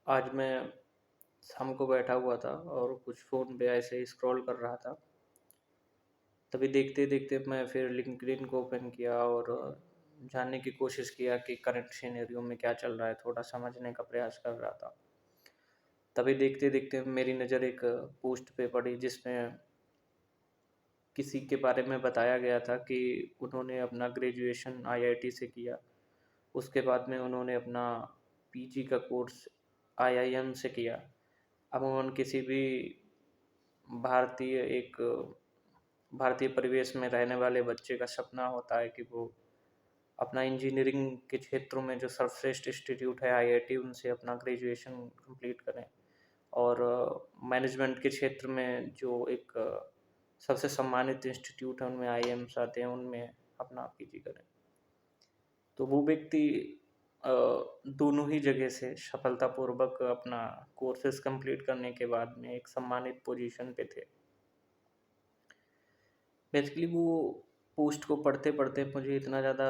आज मैं शाम को बैठा हुआ था और कुछ फ़ोन पे ऐसे ही स्क्रॉल कर रहा था। तभी देखते-देखते मैं फिर लिंक्डइन को ओपन किया और जानने की कोशिश किया कि करंट सिनेरियो में क्या चल रहा है, थोड़ा समझने का प्रयास कर रहा था। तभी देखते-देखते मेरी नज़र एक पोस्ट पे पड़ी जिसमें किसी के बारे में बताया गया था कि उन्होंने अपना ग्रेजुएशन आईआईटी से किया। उसके बाद में उन्होंने अपना पीजी का कोर्स आईआईएम से किया। अमूमन किसी भी भारतीय एक भारतीय परिवेश में रहने वाले बच्चे का सपना होता है कि वो अपना इंजीनियरिंग के क्षेत्रों में जो सर्वश्रेष्ठ इंस्टीट्यूट है आईआईटी उनसे अपना ग्रेजुएशन कंप्लीट करें और मैनेजमेंट के क्षेत्र में जो एक सबसे सम्मानित इंस्टीट्यूट है उनमें आईआईएम्स आते हैं उनमें अपना पीजी करें। तो वो व्यक्ति दोनों ही जगह से सफलतापूर्वक अपना कोर्सेज कंप्लीट करने के बाद में एक सम्मानित पोजीशन पे थे। बेसिकली वो पोस्ट को पढ़ते-पढ़ते मुझे इतना ज़्यादा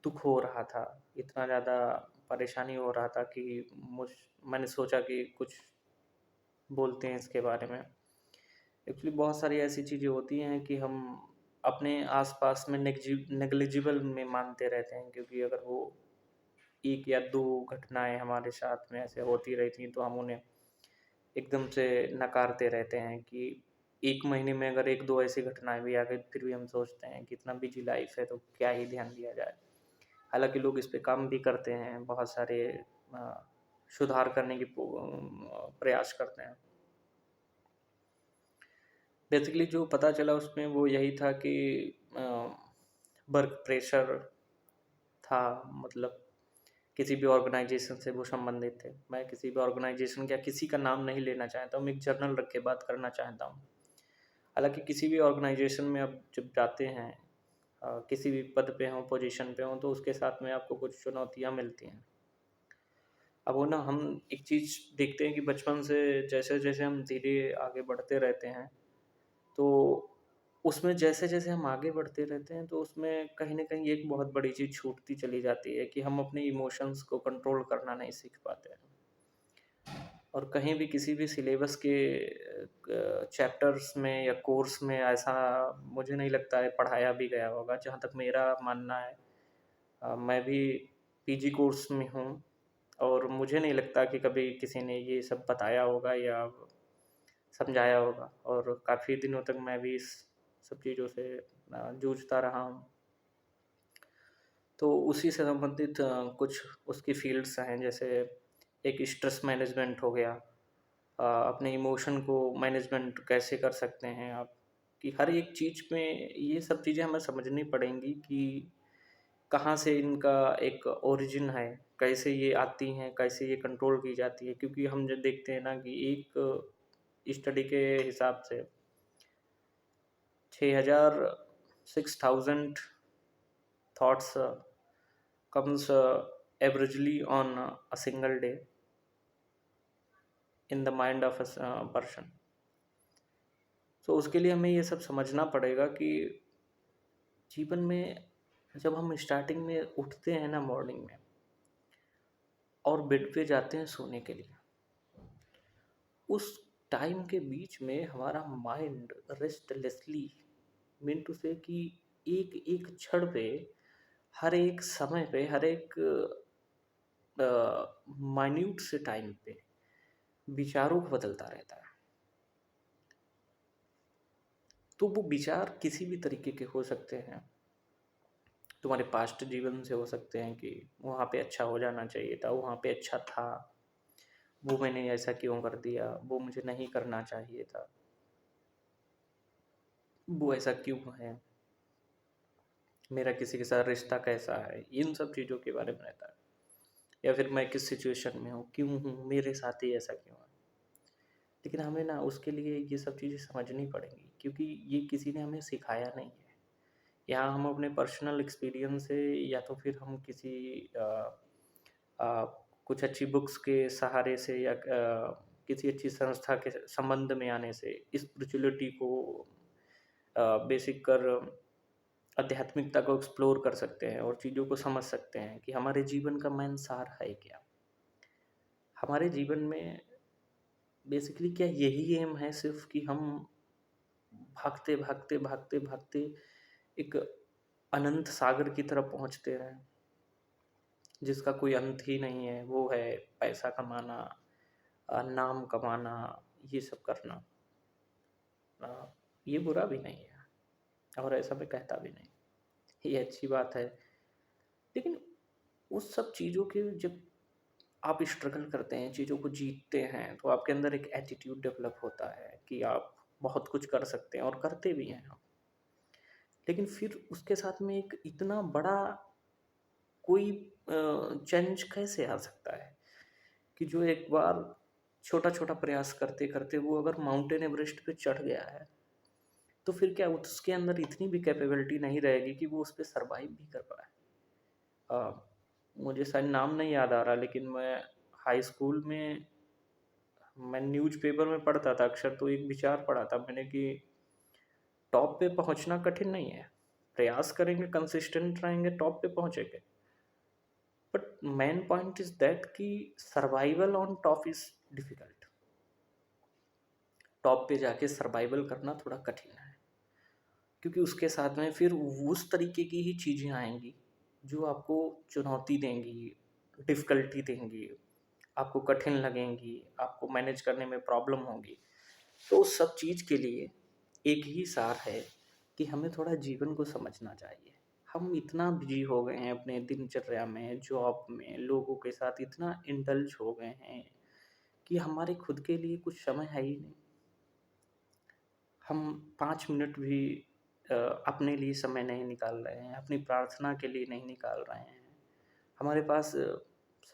दुःख हो रहा था, इतना ज़्यादा परेशानी हो रहा था कि मैंने सोचा कि कुछ बोलते हैं इसके बारे में। एक्चुअली बहुत सारी ऐसी चीज़ें होती हैं कि हम अपने आस-पास में नेग्लिजिबल में मानते रहते हैं क्योंकि अगर वो 1 या 2 घटनाएँ हमारे साथ में ऐसे होती रहती हैं तो हम उन्हें एकदम से नकारते रहते हैं कि 1 महीने में अगर 1-2 ऐसी घटनाएँ भी आ गई फिर भी हम सोचते हैं कि इतना बिज़ी लाइफ़ है तो क्या ही ध्यान दिया जाए। हालाँकि लोग इस पे काम भी करते हैं, बहुत सारे सुधार करने की प्रयास करते हैं। बेसिकली जो पता चला उसमें वो यही था कि अ, वर्क प्रेशर था, मतलब किसी भी ऑर्गेनाइज़ेशन से वो संबंधित थे। मैं किसी भी ऑर्गेनाइज़ेशन या किसी का नाम नहीं लेना चाहता हूँ, मैं एक जर्नल रख के बात करना चाहता हूँ। हालाँकि किसी भी ऑर्गेनाइज़ेशन में आप जब जाते हैं किसी भी पद पे हों, पोज़ीशन पे हों, तो उसके साथ में आपको कुछ चुनौतियाँ मिलती हैं। अब वो ना हम एक चीज़ देखते हैं कि बचपन से जैसे-जैसे हम धीरे आगे बढ़ते रहते हैं, तो उसमें जैसे-जैसे हम आगे बढ़ते रहते हैं, तो उसमें कहीं न कहीं एक बहुत बड़ी चीज़ छूटती चली जाती है कि हम अपने इमोशंस को कंट्रोल करना नहीं सीख पाते हैं। और कहीं भी किसी भी सिलेबस के चैप्टर्स में या कोर्स में ऐसा मुझे नहीं लगता है पढ़ाया भी गया होगा, जहाँ तक मेरा मानना है। मैं भी पीजी कोर्स में हूँ और मुझे नहीं लगता कि कभी किसी ने ये सब बताया होगा या समझाया होगा और काफ़ी दिनों तक मैं भी इस सब चीज़ों से जूझता रहा हूँ। तो उसी से संबंधित कुछ उसकी फ़ील्ड्स हैं, जैसे एक स्ट्रेस मैनेजमेंट हो गया, अपने इमोशन को मैनेजमेंट कैसे कर सकते हैं आप, कि हर एक चीज़ में ये सब चीज़ें हमें समझनी पड़ेंगी कि कहाँ से इनका एक ओरिजिन है, कैसे ये आती हैं, कैसे ये कंट्रोल की जाती है। क्योंकि हम जो देखते हैं ना कि एक स्टडी के हिसाब से 6000 6000 thoughts comes averagely on a single day in the mind of a person। तो उसके लिए हमें ये सब समझना पड़ेगा कि जीवन में जब हम स्टार्टिंग में उठते हैं ना मॉर्निंग में और बेड पे जाते हैं सोने के लिए, उस टाइम के बीच में हमारा माइंड रेस्टलेसली मीन टू से कि एक एक क्षण पे, हर एक समय पे, हर एक माइन्यूट से टाइम पे विचारों को बदलता रहता है। तो वो विचार किसी भी तरीके के हो सकते हैं। तुम्हारे पास्ट जीवन से हो सकते हैं कि वहाँ पे अच्छा हो जाना चाहिए था, वहाँ पे अच्छा था, वो मैंने ऐसा क्यों कर दिया, वो मुझे नहीं करना चाहिए था, वो ऐसा क्यों है, मेरा किसी के साथ रिश्ता कैसा है, इन सब चीज़ों के बारे में रहता है। या फिर मैं किस सिचुएशन में हूँ, क्यों हूँ, मेरे साथ ही ऐसा क्यों है। लेकिन हमें ना उसके लिए ये सब चीज़ें समझनी पड़ेंगी क्योंकि ये किसी ने हमें सिखाया नहीं है। यहाँ हम अपने पर्सनल एक्सपीरियंस से या तो फिर हम किसी अ, कुछ अच्छी बुक्स के सहारे से या किसी अच्छी संस्था के संबंध में आने से स्पिरिचुअलिटी को बेसिक कर आध्यात्मिकता को एक्सप्लोर कर सकते हैं और चीज़ों को समझ सकते हैं कि हमारे जीवन का मेन सार है क्या। हमारे जीवन में बेसिकली क्या यही एम है सिर्फ कि हम भागते भागते भागते भागते एक अनंत सागर की तरफ पहुंचते रहें, जिसका कोई अंत ही नहीं है। वो है पैसा कमाना, नाम कमाना, ये सब करना। अ, ये बुरा भी नहीं है और ऐसा मैं कहता भी नहीं, ये अच्छी बात है। लेकिन उस सब चीज़ों के जब आप स्ट्रगल करते हैं, चीज़ों को जीतते हैं, तो आपके अंदर एक एटीट्यूड डेवलप होता है कि आप बहुत कुछ कर सकते हैं और करते भी हैं आप। लेकिन फिर उसके साथ में एक इतना बड़ा कोई चेंज कैसे आ सकता है कि जो एक बार छोटा-छोटा प्रयास करते-करते वो अगर माउंटेन एवरेस्ट पे चढ़ गया है, तो फिर क्या उसके अंदर इतनी भी कैपेबिलिटी नहीं रहेगी कि वो उस पे सर्वाइव भी कर पाए। अ, मुझे शायद नाम नहीं याद आ रहा, लेकिन मैं हाई स्कूल में मैं न्यूज़पेपर में पढ़ता था अक्सर, तो एक विचार पढ़ा था मैंने कि टॉप पे पहुंचना कठिन नहीं है, प्रयास करेंगे, कंसिस्टेंट रहेंगे, टॉप पे पहुंचेंगे। But main point is that कि survival on top is difficult. Top पे जाके सर्वाइवल करना थोड़ा कठिन है, क्योंकि उसके साथ में फिर उस तरीके की ही चीज़ें आएंगी जो आपको चुनौती देंगी, डिफ़िकल्टी देंगी, आपको कठिन लगेंगी, आपको मैनेज करने में प्रॉब्लम होगी। तो उस सब चीज़ के लिए एक ही सार है कि हमें थोड़ा जीवन को समझना चाहिए। हम इतना बिजी हो गए हैं अपने दिनचर्या में, जॉब में, लोगों के साथ इतना इंडल्ज हो गए हैं कि हमारे खुद के लिए कुछ समय है ही नहीं। हम 5 मिनट भी अपने लिए समय नहीं निकाल रहे हैं, अपनी प्रार्थना के लिए नहीं निकाल रहे हैं। हमारे पास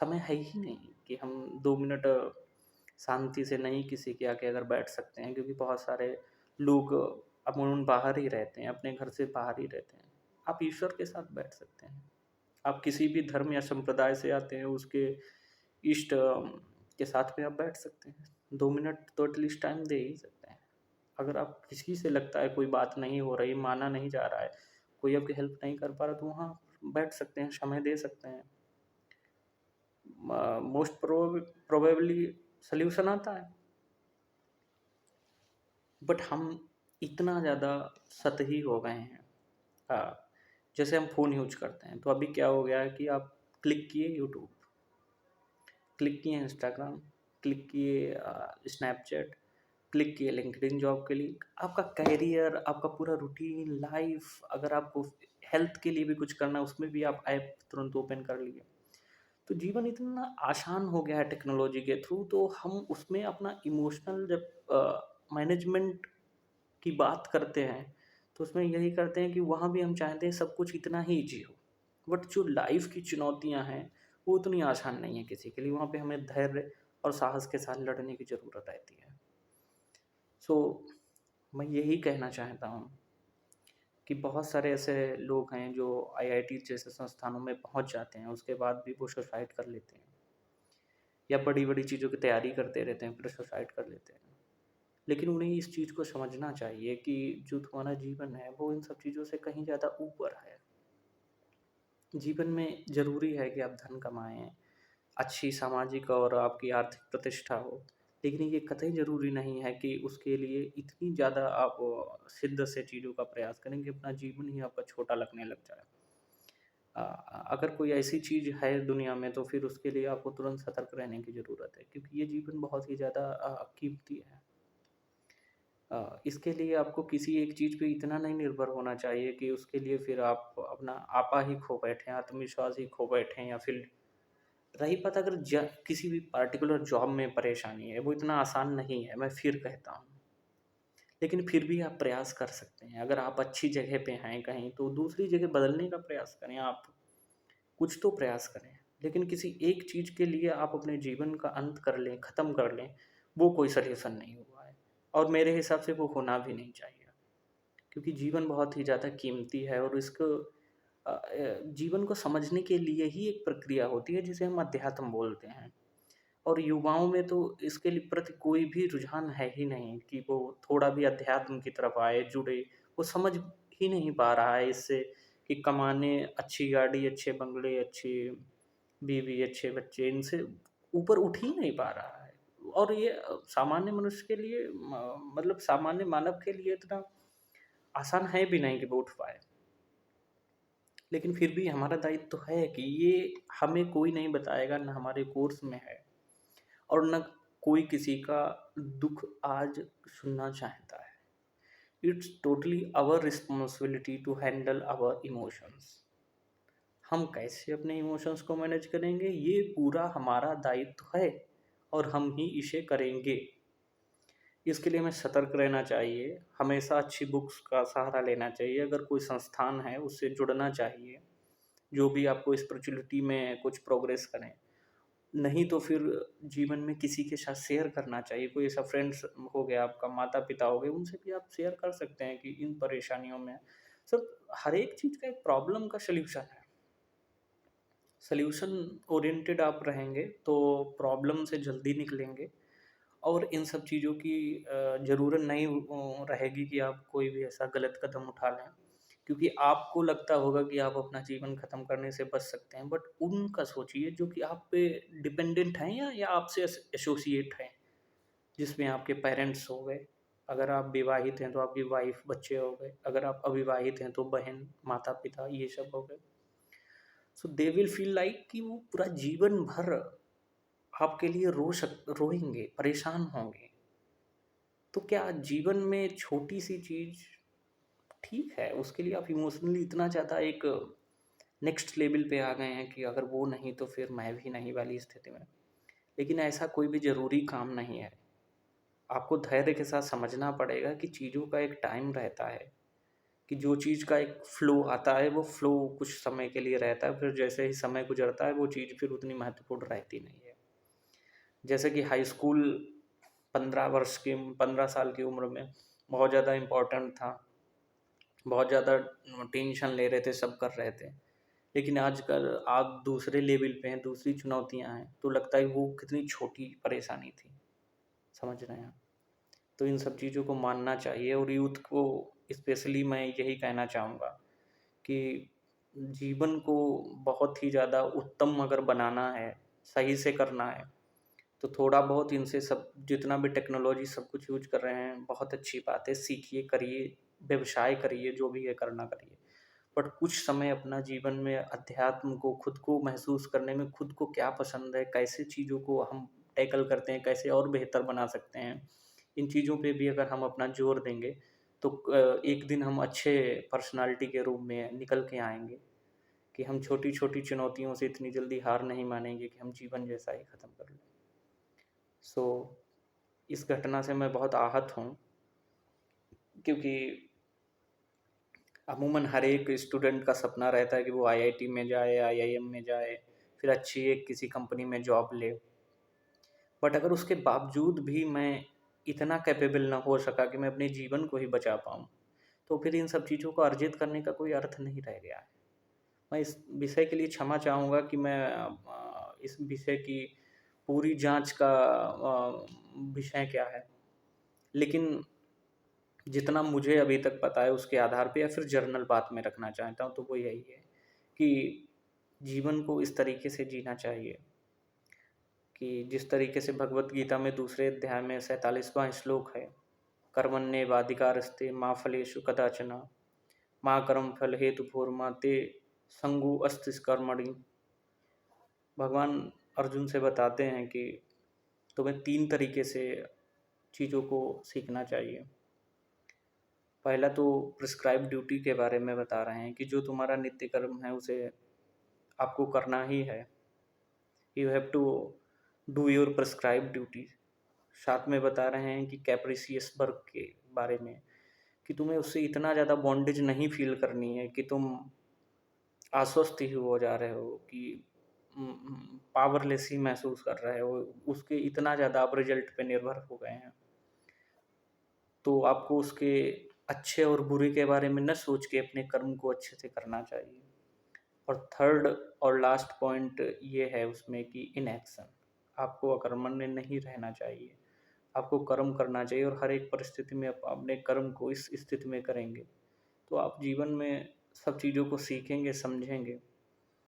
समय है ही नहीं कि हम 2 मिनट शांति से नहीं किसी के आगे अगर बैठ सकते हैं, क्योंकि बहुत सारे लोग अमूमन बाहर ही रहते हैं, अपने घर से बाहर ही रहते हैं। आप ईश्वर के साथ बैठ सकते हैं। आप किसी भी धर्म या संप्रदाय से आते हैं, उसके इष्ट के साथ में आप बैठ सकते हैं। 2 मिनट तो एटलीस्ट टाइम दे ही सकते हैं। अगर आप किसी से लगता है कोई बात नहीं हो रही, माना नहीं जा रहा है, कोई आपकी हेल्प नहीं कर पा रहा, तो वहाँ बैठ सकते हैं, समय दे सकते हैं। मोस्ट प्रोबेबली सल्यूशन आता है। बट हम इतना ज़्यादा सतही हो गए हैं। जैसे हम फ़ोन यूज करते हैं, तो अभी क्या हो गया है कि आप क्लिक किए यूट्यूब, क्लिक किए इंस्टाग्राम, क्लिक किए स्नैपचैट, क्लिक किए लिंक्डइन जॉब के लिए। आपका कैरियर, आपका पूरा रूटीन लाइफ, अगर आपको हेल्थ के लिए भी कुछ करना है, उसमें भी आप ऐप तुरंत ओपन कर लिए। तो जीवन इतना आसान हो गया है टेक्नोलॉजी के थ्रू, तो हम उसमें अपना इमोशनल जब मैनेजमेंट की बात करते हैं, तो उसमें यही करते हैं कि वहाँ भी हम चाहते हैं सब कुछ इतना ही ईजी हो। बट जो लाइफ की चुनौतियाँ हैं, वो उतनी आसान नहीं है किसी के लिए। वहाँ पे हमें धैर्य और साहस के साथ लड़ने की ज़रूरत रहती है। सो मैं यही कहना चाहता हूँ कि बहुत सारे ऐसे लोग हैं जो आईआईटी जैसे संस्थानों में पहुँच जाते हैं, उसके बाद भी वो सुसाइड कर लेते हैं, या बड़ी-बड़ी चीज़ों की तैयारी करते रहते हैं, फिर सुसाइड कर लेते हैं। लेकिन उन्हें इस चीज़ को समझना चाहिए कि जो तुम्हारा जीवन है, वो इन सब चीज़ों से कहीं ज़्यादा ऊपर है। जीवन में ज़रूरी है कि आप धन कमाएँ, अच्छी सामाजिक और आपकी आर्थिक प्रतिष्ठा हो, लेकिन ये कतई ज़रूरी नहीं है कि उसके लिए इतनी ज़्यादा आप शिद्दत से चीज़ों का प्रयास करें कि अपना जीवन ही आपका छोटा लगने लग जाए। अगर कोई ऐसी चीज़ है दुनिया में, तो फिर उसके लिए आपको तुरंत सतर्क रहने की ज़रूरत है, क्योंकि ये जीवन बहुत ही ज़्यादा कीमती है। इसके लिए आपको किसी एक चीज़ पे इतना नहीं निर्भर होना चाहिए कि उसके लिए फिर आप अपना आपा ही खो बैठें, आत्मविश्वास ही खो बैठें, या फिर रही बात अगर किसी भी पार्टिकुलर जॉब में परेशानी है, वो इतना आसान नहीं है, मैं फिर कहता हूँ। लेकिन फिर भी आप प्रयास कर सकते हैं। अगर आप अच्छी जगह पे हैं कहीं, तो दूसरी जगह बदलने का प्रयास करें आप। कुछ तो प्रयास करें, लेकिन किसी एक चीज़ के लिए आप अपने जीवन का अंत कर लें, ख़त्म कर लें, वो कोई सॉल्यूशन नहीं हुआ है, और मेरे हिसाब से वो होना भी नहीं चाहिए। क्योंकि जीवन बहुत ही ज़्यादा कीमती है, और इसको जीवन को समझने के लिए ही एक प्रक्रिया होती है जिसे हम अध्यात्म बोलते हैं। और युवाओं में तो इसके लिए प्रति कोई भी रुझान है ही नहीं कि वो थोड़ा भी अध्यात्म की तरफ आए, जुड़े। वो समझ ही नहीं पा रहा है इससे कि कमाने, अच्छी गाड़ी, अच्छे बंगले, अच्छी बीवी, अच्छे बच्चे, इनसे ऊपर उठ ही नहीं पा रहा है। और ये सामान्य मनुष्य के लिए मतलब सामान्य मानव के लिए इतना आसान है भी नहीं कि वो उठ पाए। लेकिन फिर भी हमारा दायित्व तो है कि ये हमें कोई नहीं बताएगा, ना हमारे कोर्स में है, और न कोई किसी का दुख आज सुनना चाहता है। It's totally our responsibility to handle our emotions. हम कैसे अपने इमोशंस को मैनेज करेंगे, ये पूरा हमारा दायित्व है और हम ही इसे करेंगे। इसके लिए हमें सतर्क रहना चाहिए, हमेशा अच्छी बुक्स का सहारा लेना चाहिए, अगर कोई संस्थान है उससे जुड़ना चाहिए, जो भी आपको स्पिरिचुअलिटी में कुछ प्रोग्रेस करें। नहीं तो फिर जीवन में किसी के साथ शेयर करना चाहिए, कोई ऐसा फ्रेंड्स हो गया, आपका माता पिता हो गए, उनसे भी आप शेयर कर सकते हैं कि इन परेशानियों में सर हर एक चीज़ का एक प्रॉब्लम का सल्यूशन है। सल्यूशन ओरिएंटेड आप रहेंगे तो प्रॉब्लम से जल्दी निकलेंगे, और इन सब चीज़ों की ज़रूरत नहीं रहेगी कि आप कोई भी ऐसा गलत कदम उठा लें, क्योंकि आपको लगता होगा कि आप अपना जीवन ख़त्म करने से बच सकते हैं, बट उनका सोचिए जो कि आप पे डिपेंडेंट हैं या आपसे एसोसिएट हैं, जिसमें आपके पेरेंट्स हो गए, अगर आप विवाहित हैं तो आपकी वाइफ, बच्चे हो गए, अगर आप अविवाहित हैं तो बहन, माता पिता, ये सब हो गए। सो दे विल फील लाइक कि वो पूरा जीवन भर आपके लिए रोएंगे, परेशान होंगे। तो क्या जीवन में छोटी सी चीज़ ठीक है, उसके लिए आप इमोशनली इतना ज़्यादा एक नेक्स्ट लेवल पे आ गए हैं कि अगर वो नहीं तो फिर मैं भी नहीं वाली स्थिति में। लेकिन ऐसा कोई भी ज़रूरी काम नहीं है। आपको धैर्य के साथ समझना पड़ेगा कि चीज़ों का एक टाइम रहता है, कि जो चीज़ का एक फ्लो आता है वो फ्लो कुछ समय के लिए रहता है, फिर जैसे ही समय गुजरता है वो चीज़ फिर उतनी महत्वपूर्ण रहती नहीं है। जैसे कि हाई स्कूल 15 साल की उम्र में बहुत ज़्यादा इम्पोर्टेंट था, बहुत ज़्यादा टेंशन ले रहे थे, सब कर रहे थे। लेकिन आजकल आप दूसरे लेवल पे हैं, दूसरी चुनौतियाँ हैं, तो लगता है वो कितनी छोटी परेशानी थी। समझ रहे हैं आप? तो इन सब चीज़ों को मानना चाहिए, और यूथ को स्पेशली मैं यही कहना चाहूँगा कि जीवन को बहुत ही ज़्यादा उत्तम अगर बनाना है, सही से करना है, तो थोड़ा बहुत इनसे सब जितना भी टेक्नोलॉजी सब कुछ यूज़ कर रहे हैं, बहुत अच्छी बात है, सीखिए, करिए, व्यवसाय करिए, जो भी है करना करिए। बट कुछ समय अपना जीवन में अध्यात्म को, खुद को महसूस करने में, खुद को क्या पसंद है, कैसे चीज़ों को हम टैकल करते हैं, कैसे और बेहतर बना सकते हैं, इन चीज़ों पे भी अगर हम अपना जोर देंगे, तो एक दिन हम अच्छे पर्सनालिटी के रूप में निकल के आएँगे, कि हम छोटी-छोटी चुनौतियों से इतनी जल्दी हार नहीं मानेंगे कि हम जीवन जैसा ही ख़त्म कर लें। सो इस घटना से मैं बहुत आहत हूँ, क्योंकि अमूमन हर एक स्टूडेंट का सपना रहता है कि वो आईआईटी में जाए, आईआईएम में जाए, फिर अच्छी एक किसी कंपनी में जॉब ले। बट अगर उसके बावजूद भी मैं इतना कैपेबल ना हो सका कि मैं अपने जीवन को ही बचा पाऊँ, तो फिर इन सब चीज़ों को अर्जित करने का कोई अर्थ नहीं रह गया है। मैं इस विषय के लिए क्षमा चाहूँगा कि मैं इस विषय की पूरी जाँच का विषय क्या है। लेकिन जितना मुझे अभी तक पता है उसके आधार पे, या फिर जर्नल बात में रखना चाहता हूँ, तो वो यही है कि जीवन को इस तरीके से जीना चाहिए कि जिस तरीके से भगवत गीता में दूसरे अध्याय में 47वां श्लोक है, कर्मण्येवाधिकारस्ते मा फलेषु कदाचन माँ कर्म फल हेतु भूर्मा ते संगु अस्ति कर्मणि। भगवान अर्जुन से बताते हैं कि तुम्हें 3 तरीके से चीज़ों को सीखना चाहिए। पहला तो प्रिस्क्राइब ड्यूटी के बारे में बता रहे हैं कि जो तुम्हारा नित्य कर्म है उसे आपको करना ही है। You have to do your prescribe duty. साथ में बता रहे हैं कि कैप्रिसियस वर्क के बारे में, कि तुम्हें उससे इतना ज़्यादा बॉन्डेज नहीं फील करनी है कि तुम आश्वस्त ही हो जा रहे हो, कि पावरलेस ही महसूस कर रहे हो, उसके इतना ज़्यादा आप रिजल्ट पे निर्भर हो गए हैं। तो आपको उसके अच्छे और बुरे के बारे में न सोच के अपने कर्म को अच्छे से करना चाहिए। और थर्ड और लास्ट पॉइंट ये है उसमें कि इनएक्शन, आपको अकर्मण्य नहीं रहना चाहिए, आपको कर्म करना चाहिए, और हर एक परिस्थिति में आप अपने कर्म को इस स्थिति में करेंगे तो आप जीवन में सब चीज़ों को सीखेंगे, समझेंगे,